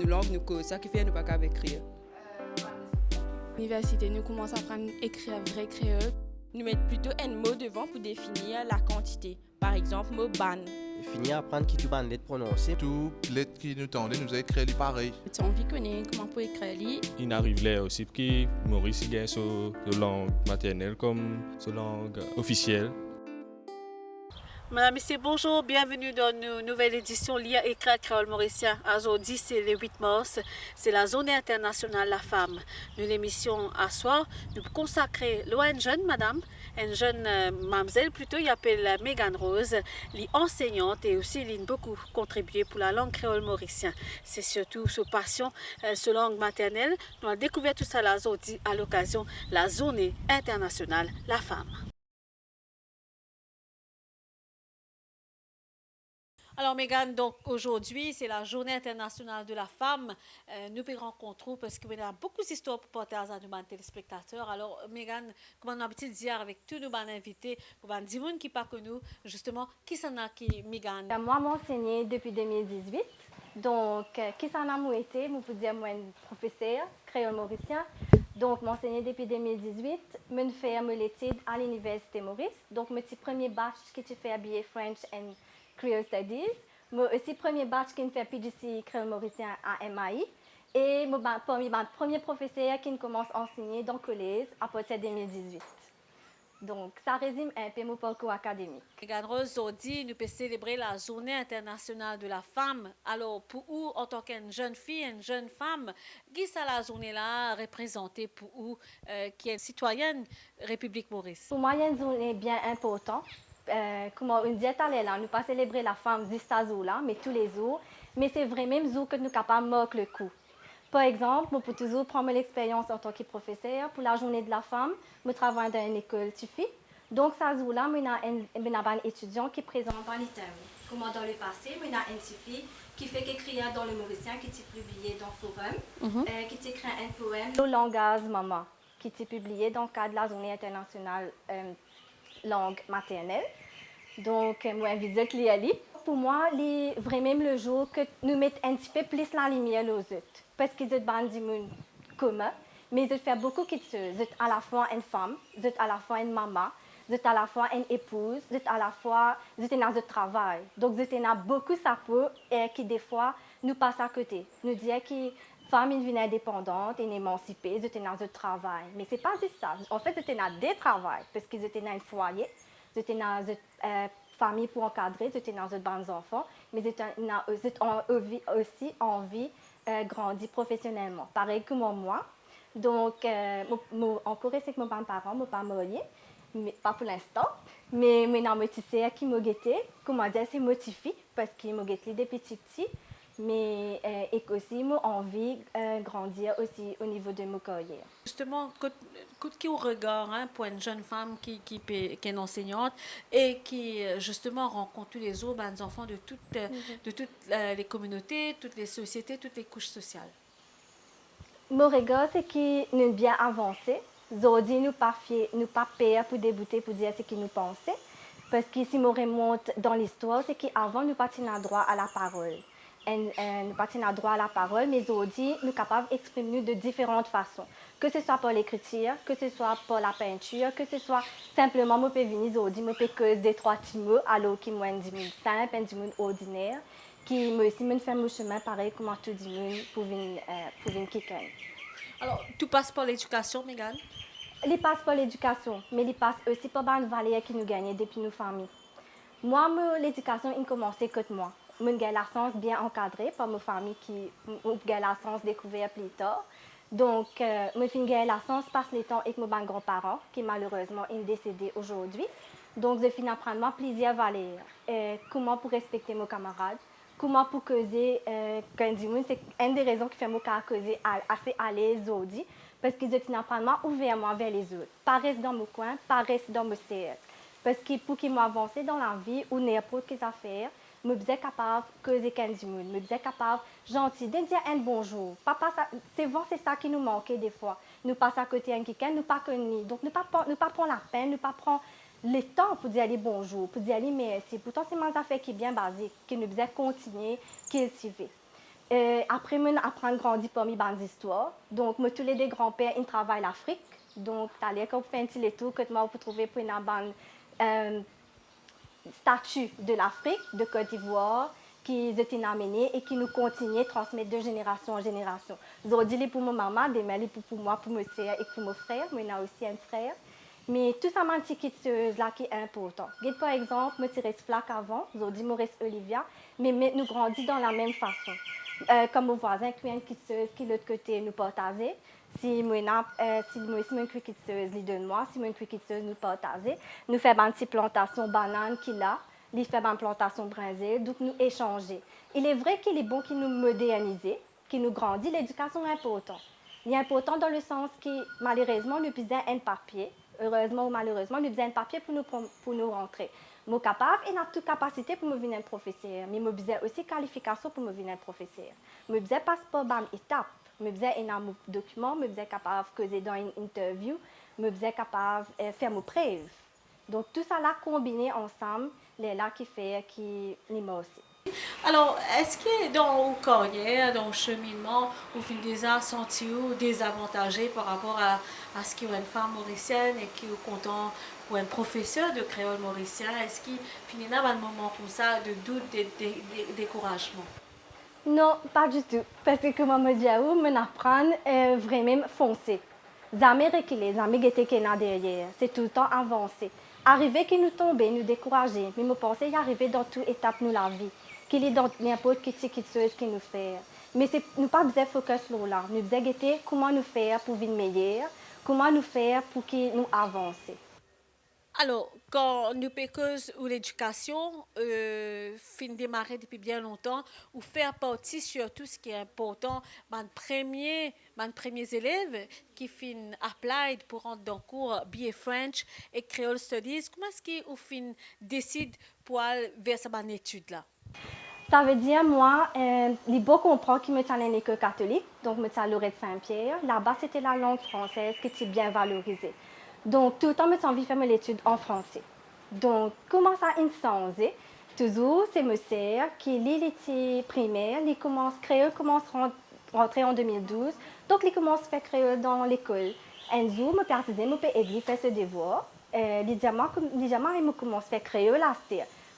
langue, nous cause ça qui fait nous pas qu'à écrire. L'université, nous commençons à apprendre à écrire vrai créole. Nous mettons plutôt un mot devant pour définir la quantité. Par exemple, mot ban. Finir à apprendre qui tout ban lettres prononcées. Tout lettres qui nous tendaient, nous a écrit pareil. Tu as envie de connaître comment pour écrire. Il arrive là aussi que Maurice gagne sa langue maternelle comme sa langue officielle. Madame, Messieurs, bonjour, bienvenue dans une nouvelle édition Lire écrire créole mauricien. Aujourd'hui, c'est le 8 mars, c'est la Journée internationale de la femme. Nous l'émission à soir, nous consacrons à une jeune madame, une jeune mademoiselle plutôt, il appelle Megan Rose, elle est enseignante et aussi elle a beaucoup contribué pour la langue créole mauricien. C'est surtout sa passion, sa langue maternelle. Nous avons découvert tout ça aujourd'hui à l'occasion de la Journée internationale de la femme. Alors, Megan, donc aujourd'hui, c'est la Journée internationale de la femme. Nous nous rencontrons parce qu'il y a beaucoup d'histoires pour partager à nos téléspectateurs. Alors, Megan, comme on a l'habitude de dire avec tous nos invités, pour les gens qui ne pas que nous, justement, qui s'en a qui, Megan? Moi, m'enseigne depuis 2018. Donc, qui s'en a été, je peux dire, moi, une professeure, créole mauricien. Donc, m'enseigne depuis 2018. Je fais mes études à l'Université Maurice. Donc, mon premier batch qui fait BA French and Creole Studies. Mon aussi premier batch qui fait PGC créole mauricien à MAI. Et mon premier professeur qui commence à enseigner dans le collège à partir de 2018. Donc, ça résume un peu mon parcours académique. Megan Rose, aujourd'hui, nous pouvons célébrer la Journée internationale de la femme. Alors, pour vous, en tant qu'une jeune fille, une jeune femme, qui ça la journée-là représentée pour vous, qui est citoyenne République Maurice? Pour moi, il y a une journée bien importante. Comme on dit tout à l'heure, nous ne pas célébrer la femme juste à jour-là, mais tous les jours. Mais c'est vrai même jour que nous sommes capables de marquer le coup. Par exemple, je peux toujours prendre l'expérience en tant que professeur. Pour la journée de la femme, je travaille dans une école TIFI. Donc, ça jour-là, il y a un étudiant qui présente dans les thèmes. Comme dans le passé, il y a un TIFI qui fait écrire dans le Mauricien, qui est publié dans le forum, qui écrit un poème, le langage maman, qui est publié dans le cadre de la Journée internationale langue maternelle. Donc, moi, je suis allée. Pour moi, c'est vraiment le jour que nous mettons un petit peu plus la lumière aux autres. Parce qu'ils sont des gens communs, mais ils font beaucoup de choses. Ils sont à la fois une femme, ils sont à la fois une maman, ils sont à la fois une épouse, ils sont à la fois dans le travail. Donc, ils ont beaucoup de sapeurs et qui, des fois, nous passent à côté. Nous disons que femme est une indépendante, une émancipée, ils étaient dans le travail. Mais ce n'est pas juste ça. En fait, ils étaient dans des travails parce qu'ils étaient dans un foyer, ils étaient dans une famille pour encadrer, ils étaient dans de bons enfants, mais ils ont aussi envie de grandir professionnellement. Pareil que moi. Donc, en Corée, c'est que mes parents ne sont pas mariés, mais pas pour l'instant. Mais maintenant, mes petits qui m'ont guetté, comment dire, c'est motivé parce qu'ils m'ont guetté des petits. Mais et aussi j'ai envie de grandir aussi au niveau de ma carrière. Justement, qui au regard pour une jeune femme qui est une enseignante et qui justement rencontre tous les jours des enfants de toutes les communautés, toutes les sociétés, toutes les couches sociales. Mon regard, c'est que nous sommes bien avancés. Aujourd'hui, nous ne pas peur pour débuter, pour dire ce que nous pensons. Parce que si nous remonte dans l'histoire, c'est qu'avant, nous n'avions droit à la parole. Nous n'avons droit à la parole, mais aujourd'hui, nous sommes capables d'exprimer de différentes façons. Que ce soit par l'écriture, que ce soit par la peinture, que ce soit simplement, je peux venir aujourd'hui, je peux causer des trois petits mots, alors qui sont des mots simples, des mots ordinaires, qui me fait mon chemin pareil comme tout le monde pour venir quelqu'un. Alors, tout passe par l'éducation, Megan? Il passe par l'éducation, mais il passe aussi par les valeurs que nous gagnons depuis nos familles. Moi, l'éducation, il a commencé que moi. J'ai eu la chance bien encadrée par ma famille qui a eu la chance de découvrir plus tard. Donc, j'ai eu la chance de passer le temps avec mes grands-parents qui malheureusement sont décédés aujourd'hui. Donc, j'ai fini apprendre plusieurs valeurs. Comment pour respecter mes camarades, comment pour causer, c'est une des raisons qui fait que je causer assez à l'aise aujourd'hui. Parce que j'ai fini apprendre ouvertement vers les autres. Pas rester dans mon coin, pas rester dans mon cercle. Parce que pour qu'ils m'avancent dans la vie ou n'importe quelle affaire, je suis capable de causer avec les gens, je suis capable gentil de dire un bonjour. C'est ça qui nous manque des fois. Nous passons à côté de quelqu'un, nous ne pas connus. Donc, nous ne pas prendre la peine, nous ne pas prendre le temps pour dire bonjour, pour dire merci. Pourtant, c'est une affaire qui est bien basique, que nous devons continuer à cultiver. Après, je apprends grandi parmi les histoires. Donc, tous les deux grands-pères, ils travaillent l'Afrique. Donc, tu as quand fait un petit tour que tu peux trouver pour une statue de l'Afrique, de Côte d'Ivoire, qui ont amené et qui nous continuent à transmettre de génération en génération. Aujourd'hui, pour ma maman, demain, pour moi, pour mes soeurs et pour mon frère. Moi, j'ai aussi un frère. Mais tout ça, c'est une petite là qui est important. Par exemple, je me Flac avant, aujourd'hui, Maurice Olivia, mais nous grandissons dans la même façon. Comme mon voisin qui a une quitteuse qui de l'autre côté nous partageait. Si moi si une quitteuse lui donne moi, si moi une quitteuse nous partageait, nous faisons une petite plantation banane qu'il a, lui fait une plantation brinzée, donc nous échanger. Il est vrai qu'il est bon qu'il nous modernise, qu'il nous grandit, l'éducation est importante. Il est important dans le sens que malheureusement nous besoin un papier, heureusement ou malheureusement nous besoin un papier pour nous rentrer. Je suis capable et j'ai toute capacité pour me devenir un professeur. Mais je besoin aussi qualification pour me devenir un professeur. Je besoin passeport par étape. Je besoin un document, je besoin capable de causer dans une interview, je besoin capable de faire mes preuves. Donc tout ça là combiné ensemble, c'est là qui fait qui m'aime aussi. Alors, est-ce que dans vos carrières, dans le cheminement, vous avez déjà senti désavantagé par rapport à ce qu'est une femme mauricienne et qui est content ou un professeur de créole mauricien? Est-ce qu'il finit dans un moment comme ça de doute, de découragement? Non, pas du tout. Parce que comme je dis, je apprends vraiment foncer. Jamais reculer, jamais guetter qui est derrière. C'est tout le temps avancer. Arriver qui nous tomber, nous décourager. Mais je pense y arriver dans toute étape de la vie. Qu'il est dans n'importe quelle chose qui nous fait. Mais nous n'avons pas besoin de focus là. Nous devons guetter comment nous faire pour vivre meilleur, comment nous faire pour que nous avancer. Alors, quand nous pécose ou l'éducation fin démarrer depuis bien longtemps, ou faire partie sur tout ce qui est important, mes premiers élèves qui fin applied pour rentrer dans le cours BA French et Creole Studies, comment est-ce qu'ils fin décident pour aller vers cette étude là? Ça veut dire, moi, les beaux comprend qui me tient à l'école catholique, donc me tient à Lorette Saint-Pierre. Là-bas, c'était la langue française qui était bien valorisée. Donc, tout le temps, je me suis envie de faire l'étude en français. Donc, comment ça a changé? Toujours, c'est ma sœur qui lit l'étude primaire, il commence à rentrer en 2012. Donc, il commence à faire créole dans l'école. Un jour, je persiste, je peux aider à faire ce devoir. Il commence à faire créole à ce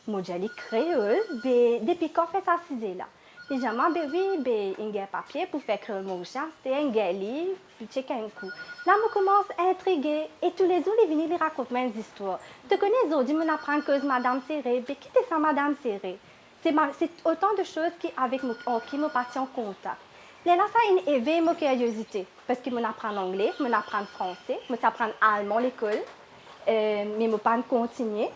moi, j'ai créole, depuis quand fait ça, c'est là. J'ai dit, oui, il y a un papier pour faire créole mauricien, c'était un livre, puis checker un coup. Là, je commence à intriguer et tous les jours, ils viennent raconter mes histoires. Tu connais aujourd'hui, je apprends que Madame Serré, mais qui est ça, Madame Serré? C'est autant de choses qui me passent en contact. Et là, ça éveille ma curiosité, parce que je apprends l'anglais, je apprends le français, je apprends l'allemand à l'école, mais je ne peux pas continuer.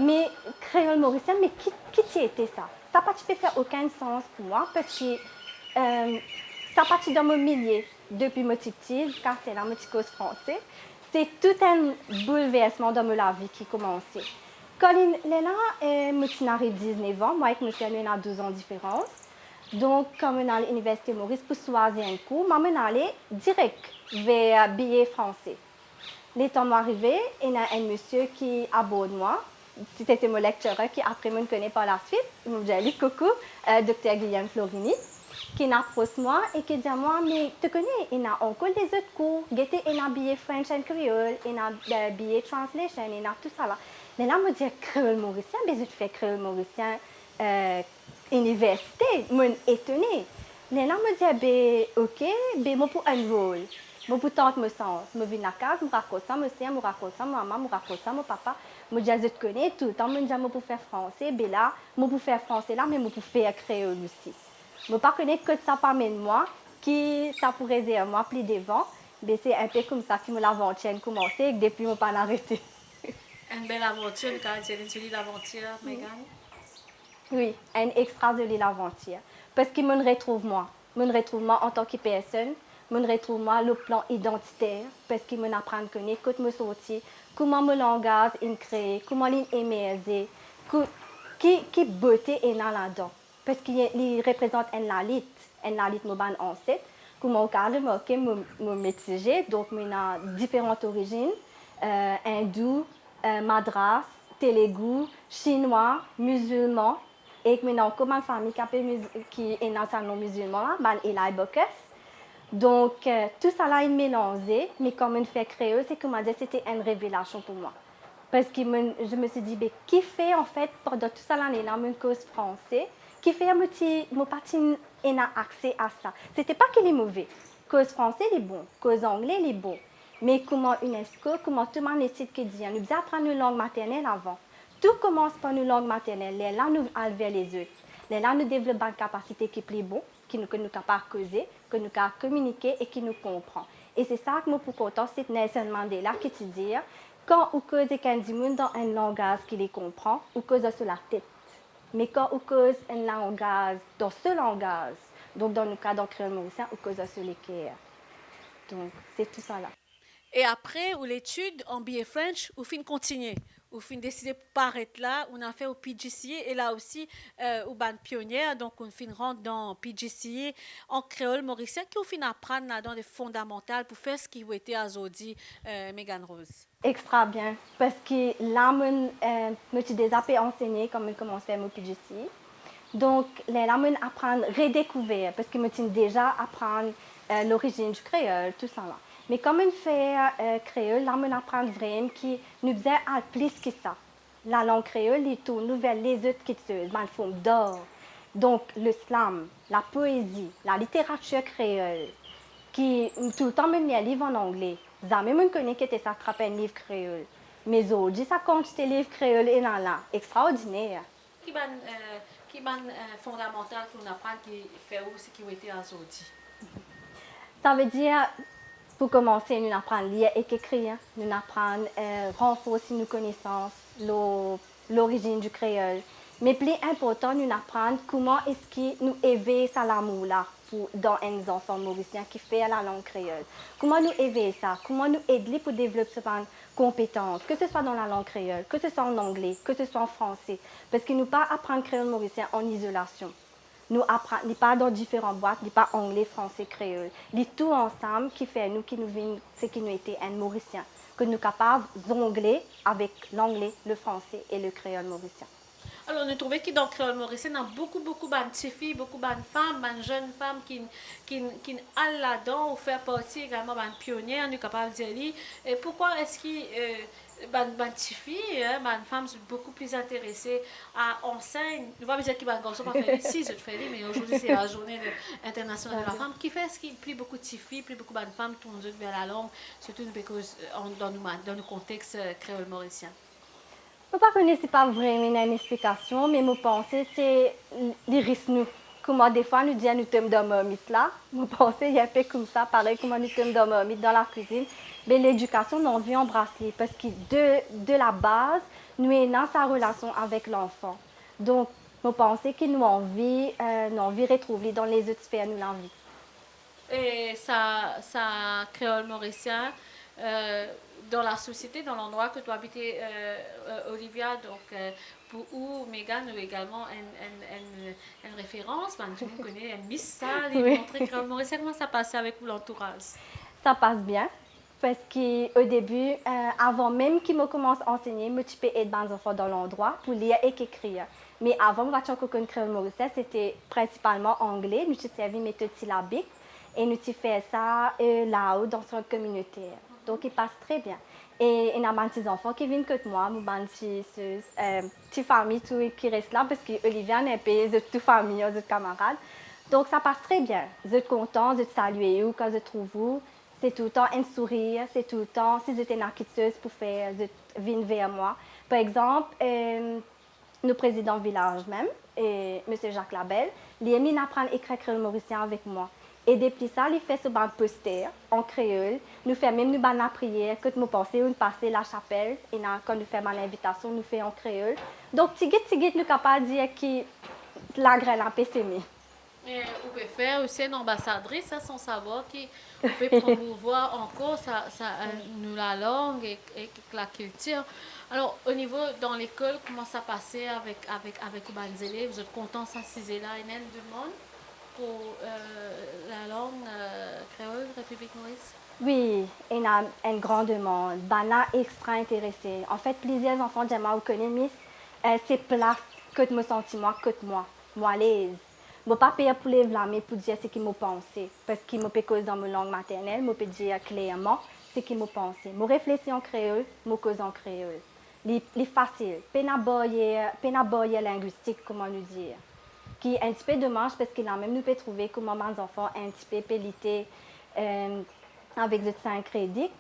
Mais créole mauricien, mais qui était ça? Ça n'a pas fait aucun sens pour moi parce que ça n'a pas dans mon milieu depuis mon petit jusqu'à ce que je suis cause français. C'est tout un bouleversement dans ma vie qui a commencé. Quand je suis arrivée à 19 ans, moi et monsieur on a 12 ans de différence. Donc, quand je suis allée à l'Université Maurice pour choisir un cours, je suis allée direct vers BA français. Les temps arrivés, il y a un monsieur qui aborde moi. C'était mon lecteur qui après me connaît par la suite. J'ai dit coucou, Dr Guillaume Florini, qui m'approche moi et qui dit à moi, mais tu connais, il y a encore des autres cours. Il y a BA French and Creole, il y a BA Translation, il y a tout ça là. Mais là, je me dis créole mauricien, mais je fais créole mauricien université, je suis étonnée. Mais là, je me dis, ok, je pour un rôle. Je pour tenter mon sens. Je viens à la case, je raconte ça, je raconte ça, ma maman, je raconte ça, mon papa. Je dis, je te connais tout le temps, je dis, pour faire français, mais là, je pour faire français là, mais je pour faire créole aussi. Je ne pas connaître que ça parmi moi, qui ça pourrait dire moi plus devant, mais c'est un peu comme ça que l'aventure a commencé et depuis, je n'ai pas arrêté. Une belle aventure, quand tu as une l'aventure, Megan? Oui, une extra jolie aventure. Parce que je me retrouve moi. Je me retrouve moi en tant que personne. Je me retrouve moi le plan identitaire. Parce que je m'apprends à connaître quand je sortis, comment mon langage est créé, comment il est émergé, quelle beauté est là-dedans. Parce qu'il représente un lalit mon ancêtre. Comment on a remarqué mon métier, donc il a différentes origines, hindou, madras, télougou, chinois, musulman Et maintenant, comme une famille qui est dans un nom musulman, il y a beaucoup. Donc, tout ça là est mélangé, mais comme une fait créole, c'est comme dire, c'était une révélation pour moi. Parce que je me suis dit, ben, qui fait en fait, pendant tout ça là, une cause français, qui fait mon parti a accès à ça. C'était pas qu'il est mauvais. Cause français, il est bon. Cause anglais, il est bon. Mais comment UNESCO, comment tout le monde décide que dit, nous devons apprendre une langue maternelle avant. Tout commence par une langue maternelle. Là, nous enlevons les autres. Là, nous développons une capacité qui est plus bonne, que nous sommes capables de causer, que nous sommes capables de communiquer et qui nous comprend. Et c'est ça que moi, pour content, c'est Nelson Mandela qui te dit, quand on cause avec du monde dans un langage qui les comprend, on cause sur la tête. Mais quand on cause un langage dans ce langage, donc dans le cas d'un créole mauricien, on cause sur les cœurs. Donc, c'est tout ça là. Et après, ou l'étude en BA French, ou fin continuer. Ou fin décider de paraître là, on a fait au PGCE et là aussi, au ban pionnière, donc on fin rentre dans PGCE en créole mauricien, qui au fin apprendre là dans les fondamentales pour faire ce qui a été azodi Megan Rose. Extra bien, parce que là, je suis déjà enseigné comme je commençais au PGCE. Donc, là, je apprendre à redécouvrir, parce que je suis déjà apprendre l'origine du créole, tout ça là. Mais comme on fait créole, là, on apprend vraiment qui nous faisait plus que ça. La langue créole, les tout nouvelles, les autres qui se font d'or. Donc, le slam, la poésie, la littérature créole, qui tout le temps même les livres en anglais. Jamais on connaît que ça attrape un livre créole. Mais aujourd'hui, ça compte tes livres créole et là, extraordinaire. Qui fondamental qu'on apprend qui fait aussi qui a été azodi. Ça veut dire, pour commencer, nous apprenons à lire et à écrire, nous apprenons à renforcer nos connaissances, l'origine du créole. Mais plus important, nous apprenons comment est-ce que nous éveillons ça l'amour là dans un enfant mauricien qui fait la langue créole. Comment nous éveiller ça, comment nous aider pour développer cette compétence, que ce soit dans la langue créole, que ce soit en anglais, que ce soit en français. Parce que nous ne pas apprendre créole mauricien en isolation. Nous apprenons pas dans différentes boîtes, ni pas anglais, français, créole. Les tout ensemble qui fait nous, qui nous vient, c'est qui nous était un mauricien. Que nous sommes capables de jongler avec l'anglais, le français et le créole mauricien. Alors, on a trouvé que dans le créole mauricien, il y a beaucoup de filles, beaucoup de femmes, de jeunes femmes qui allent là-dedans ou faire partie également de pionnières, nous sommes capables de dire. Et pourquoi est-ce que les filles, les femmes sont beaucoup plus intéressées à enseigner? Nous ne pouvons pas dire que les garçons ne font pas ici, mais aujourd'hui c'est la journée internationale de la femme. Qui fait ce qu'il y a beaucoup de filles, plus beaucoup de femmes tournent vers la langue, surtout dans le contexte créole mauricien? Je ne connais pas vraiment une explication, mais mon pensée, c'est les risques. Comment des fois, nous disons nous sommes dans marmite là. Mon pensée, il y a un peu comme ça, pareil, comment nous sommes dans marmite dans la cuisine. Mais l'éducation, nous envie embrasser parce que de la base, nous sommes dans sa relation avec l'enfant. Donc, mon pensée que nous envie retrouver dans les autres sphères, nous l'envie. Et ça créole mauricien. Dans la société, dans l'endroit que tu habites, Olivia, donc pour où Megan a également une référence, tout le monde connaît un Miss ça, les montrer créole mauricien, comment ça passe avec l'entourage? Ça passe bien, parce qu'au début, avant même qu'il me commence à enseigner, je peux aider les enfants dans l'endroit pour lire et écrire. Mais avant, je suis créole mauricien, c'était principalement anglais, nous avons servi méthode syllabique et nous avons fait ça là-haut dans une communauté. Donc, il passe très bien. Et il y a des petits enfants qui viennent que moi, des petites familles qui restent là, parce qu'Olivia n'est pas de toute famille, de camarades. Donc, ça passe très bien. Je suis content de saluer vous quand je trouve vous. C'est tout le temps un sourire, c'est tout le temps, si j'étais une quitteuse pour faire, je viens vers moi. Par exemple, le président du village même, M. Jacques Labelle, il a mis à apprendre à écrire créole mauricien avec moi. Et depuis ça, il fait ce banc poster en créole. Nous faisons même nous la prière, que nous passons, nous passons la chapelle. Et quand nous faisons l'invitation, nous faisons en créole. Donc, petit guide, nous sommes capables de dire que la graine a s'aimer. Vous pouvez faire aussi une ambassadrice, sans savoir qui peut promouvoir encore nous, la langue et la culture. Alors, au niveau, dans l'école, comment ça passait avec les élèves? Vous êtes contents de s'assiser là, il y a du monde pour la langue créole, République Maurice? Oui, il y a un grand demande. Bana extra intéressé. En fait, plusieurs enfants de Jama connaissent ces places que me senti moi, que moi à l'aise. Je ne peux pas payer pour les blâmer pour dire ce qu'ils m'ont pensé. Parce qu'ils m'ont cause dans ma langue maternelle, je peux dire clairement ce qu'ils m'ont pensé. Je réfléchis en créole, je cause en créole. C'est facile. Pénaboyer linguistique, comment nous dire. Qui est un petit peu dommage parce qu'il a même nous peut trouver comment mes enfants un petit peu pélité avec des 5 crédits.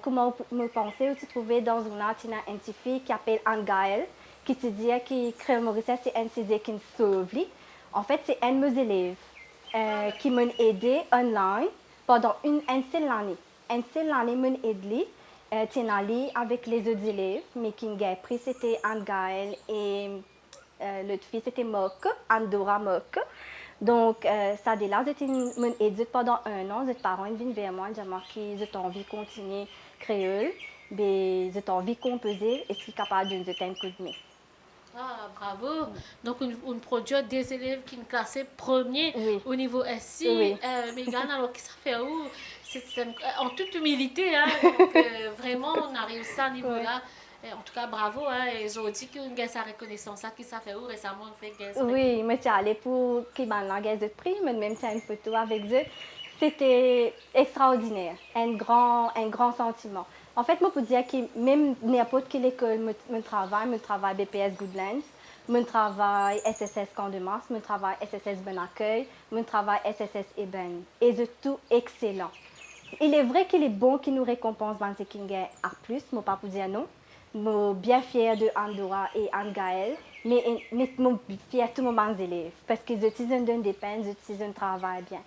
Comment me penser ou tu trouver dans une artina un petit fille qui s'appelle Anne-Gaëlle, qui te dit que créole mauricien c'est un CZ qui nous sauve. En fait, c'est un de mes élèves qui m'a aidé online pendant une seule année. Une seule année m'a aidé avec les autres élèves, mais qui a pris c'était Anne-Gaëlle et l'autre fille c'était Mock, Andora Mock. Donc, ça de là, j'étais aidée pendant 1 an. Les parents viennent vers moi, ils m'ont dit qu'ils ont envie de continuer créole, mais ils ont envie de composer et sont capables de nous donner un coup de main. Ah, bravo. Donc, on produit des élèves qui sont classés premiers au niveau SI. Oui. Mégane, alors, qu'est-ce que ça fait où? En toute humilité, hein. Donc, vraiment, on a réussi à ce niveau-là. En tout cas, bravo. Hein. Ils ont dit qu'on a sa reconnaissance. Qui ça fait où récemment? On fait oui, je suis allée pour qu'ils m'en langage de prix, mais même si une photo avec eux. C'était extraordinaire. Un grand sentiment. En fait, je peux dire que même n'importe quelle école, je travaille BPS Goodlands, je travaille SSS Camp de Mars, je travaille SSS Bon Accueil, je travaille SSS Eben. Et c'est tout excellent. Il est vrai qu'il est bon qu'il nous récompense dans ce qu'il y a à plus, je ne peux pas dire non. Je suis bien fière de Andora et Anne-Gaëlle, mais je suis fière de tous mes élèves parce qu'ils utilisent des peines, ils utilisent un travail bien.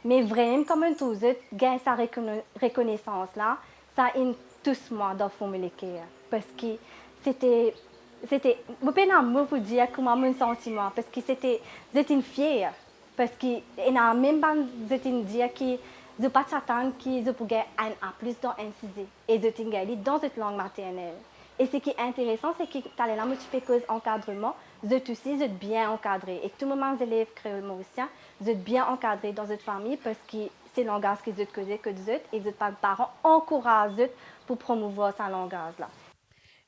Mais vraiment, comme un tous autres, gagne sa reconnaissance-là, ça est tous moi dans le fond de l'équipe. Parce que c'était je ne peux pas pour dire comment je me sens moi, parce que j'étais fière. Parce que je n'ai même pas dire que je ne peux pas attendre que je puisse un A plus dans un CISE. Et je suis dans cette langue maternelle. Et ce qui est intéressant, c'est que tu as là, tu fais encadrement, vous êtes aussi bien encadré. Et tous mes élèves créoles mauriciens, vous êtes bien encadrés dans cette famille parce que c'est le langage qu'ils ont causé que vous êtes et les parents encouragent pour promouvoir ce langage-là.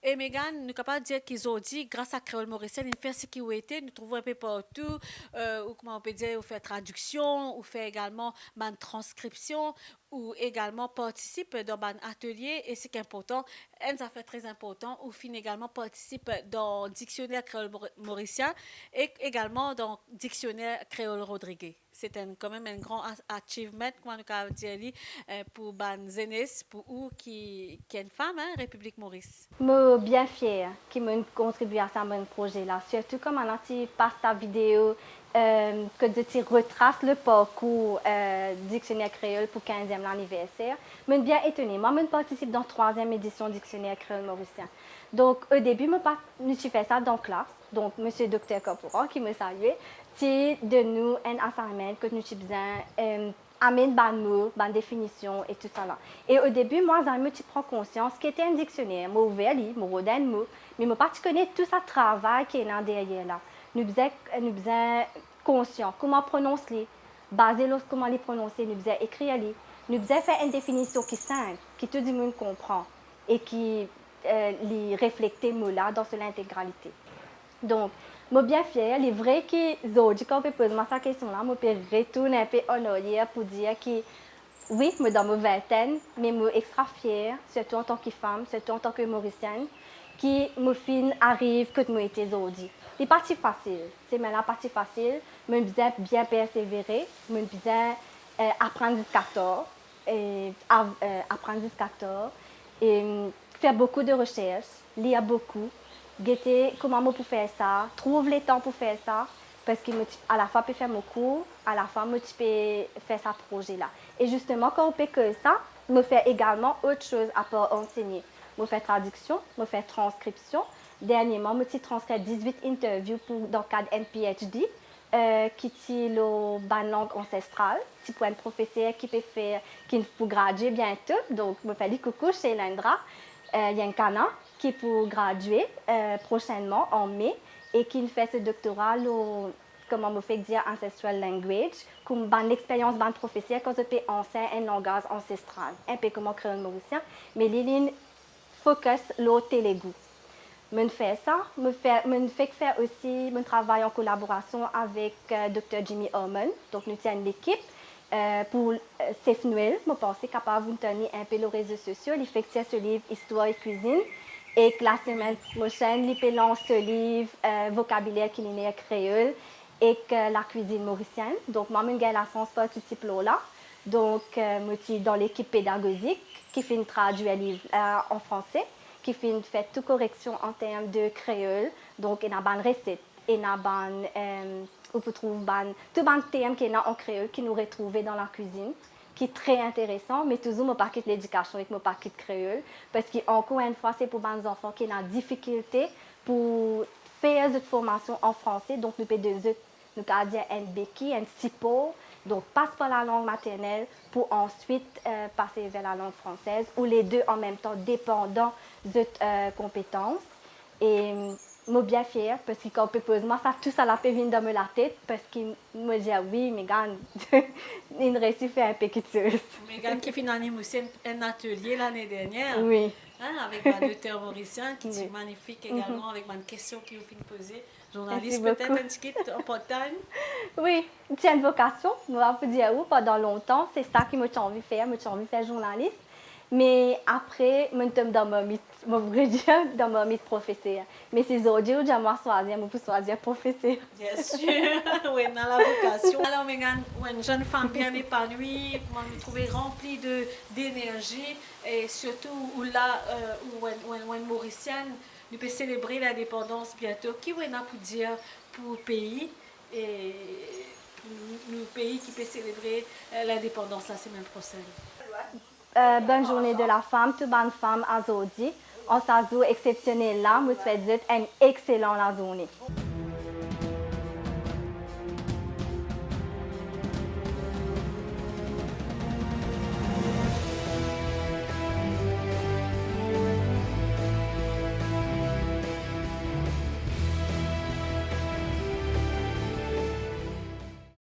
Et Mégane, nous sommes capables de dire qu'ils ont dit, grâce à Créole Mauricien, ils font ce qu'ils ont été, nous trouvons un peu partout, ou comment on peut dire, ou faire traduction, ou faire également une transcription, ou également participe dans un atelier. Et ce qui est important, ça fait très important, ou fin également participe dans le dictionnaire Créole Mauricien et également dans le dictionnaire Créole Rodriguez. C'est quand même un grand achievement, comment nous pouvons dire, pour ban Zénis, pour où qui est une femme, hein, République Maurice. Je suis bien fière qui m'a contribué à ce projet-là, surtout comme on passe sa vidéo, que tu retraces le parcours dictionnaire créole pour 15e anniversaire. Je suis bien étonnée. Moi, je participe dans la 3e édition dictionnaire créole mauricien. Donc, au début, je fais ça dans la classe. Donc, M. Dr. Corporan, qui me salue, c'est de nous un assignment que nous avons besoin amener des mots, des définitions et tout ça là. Et au début, moi, je prends conscience qu'il était un dictionnaire. Je ouvert lui, je redonne un mot, mais je ne connais pas tout ce travail qui est là derrière là. Nous sommes conscients comment prononcer, baser comment les prononcer, nous sommes écrire les, nous sommes faire une définition qui est simple, que tout le monde comprend et qui les reflète les mots là dans son intégralité. Donc, je suis bien fière. Il est vrai que aujourd'hui, quand on peut poser cette question-là, je peux retourner un peu en arrière pour dire que oui, je suis dans ma vingtaine, mais je suis extra fière, surtout en tant que femme, surtout en tant que mauricienne, qui me fin arrive que je suis aujourd'hui. C'est pas si facile. C'est maintenant pas si facile. Je dois bien persévérer. Je dois apprendre jusqu'à tard. Apprendre jusqu'à tard. Et faire beaucoup de recherches, lire beaucoup. Guetter comment je peux faire ça, trouve le temps pour faire ça, parce que à la fois je peux faire mon cours, à la fois je peux faire ce projet-là. Et justement, quand on peut que ça, je fais également autre chose à part enseigner. Je fais traduction, je fais transcription. Dernièrement, je transcrit 18 interviews dans le cadre d'un PhD, qui est la langue ancestrale, qui pour un professeur qui peut faire, qui peut graduer bientôt. Donc, je fais des coucou chez Lindra. Il y a un Cana qui pour graduer prochainement en mai et qui fait ce doctorat comment on fait dire ancestral language comme une expérience d'un professeur quand je peux enseigner un langage ancestral un peu comme créole mauricien mais l'île focus le Télougou. Je fais ça. Je fais faire aussi mon travail en collaboration avec Dr. Jimmy Orman. Donc, nous tenons l'équipe. Pour Safe Noël, je pense capable de tenir un peu les réseaux sociaux. Il fait que ce livre Histoire et cuisine. Et que la semaine prochaine, il peut lancer ce livre Vocabulaire culinaire créole et que la cuisine mauricienne. Donc, moi, j'ai la chance de participer là. Donc, je suis dans l'équipe pédagogique qui fait traduire le livre en français, qui fait toute correction en termes de créole. Donc, il y a une recette, il y a on peut trouver tout un thème qui est en créole qui nous retrouve dans la cuisine, qui est très intéressant, mais toujours mon paquet de l'éducation avec mon paquet de créole, parce qu'encore une fois, c'est pour les enfants qui ont des difficultés pour faire cette formation en français. Donc, nous pouvons dire un béquille, un typo, donc passe par la langue maternelle pour ensuite passer vers la langue française, ou les deux en même temps, dépendant de compétences. Et je suis bien fière parce que quand moi, ça, tout ça la peut venir dans la tête parce qu'il me dit oui, Megan, il réussit à faire un peu de choses. Megan qui finit aussi un atelier l'année dernière. Oui. Hein, avec un auteur mauricien qui est magnifique également, avec une question qui vous fait poser. Journaliste peut-être un petit peu en portail. Oui, j'ai une vocation, je vais vous dire où, pendant longtemps, c'est ça qui m'a envie de faire, journaliste. Mais après, je suis dans mon mythe professeur. Mais c'est aujourd'hui où je peux choisir professeur. Bien sûr, oui, dans la vocation. Alors, Megan, une jeune femme bien épanouie, me trouver remplie d'énergie et surtout où une mauricienne, nous peut célébrer l'indépendance bientôt. Qui vous a pour dire pour le pays et le pays qui peut célébrer l'indépendance la semaine prochaine? Bonne journée de la femme, toute bonne femme à aujourd'hui. En sa journée exceptionnelle là, je vous souhaite une excellente journée.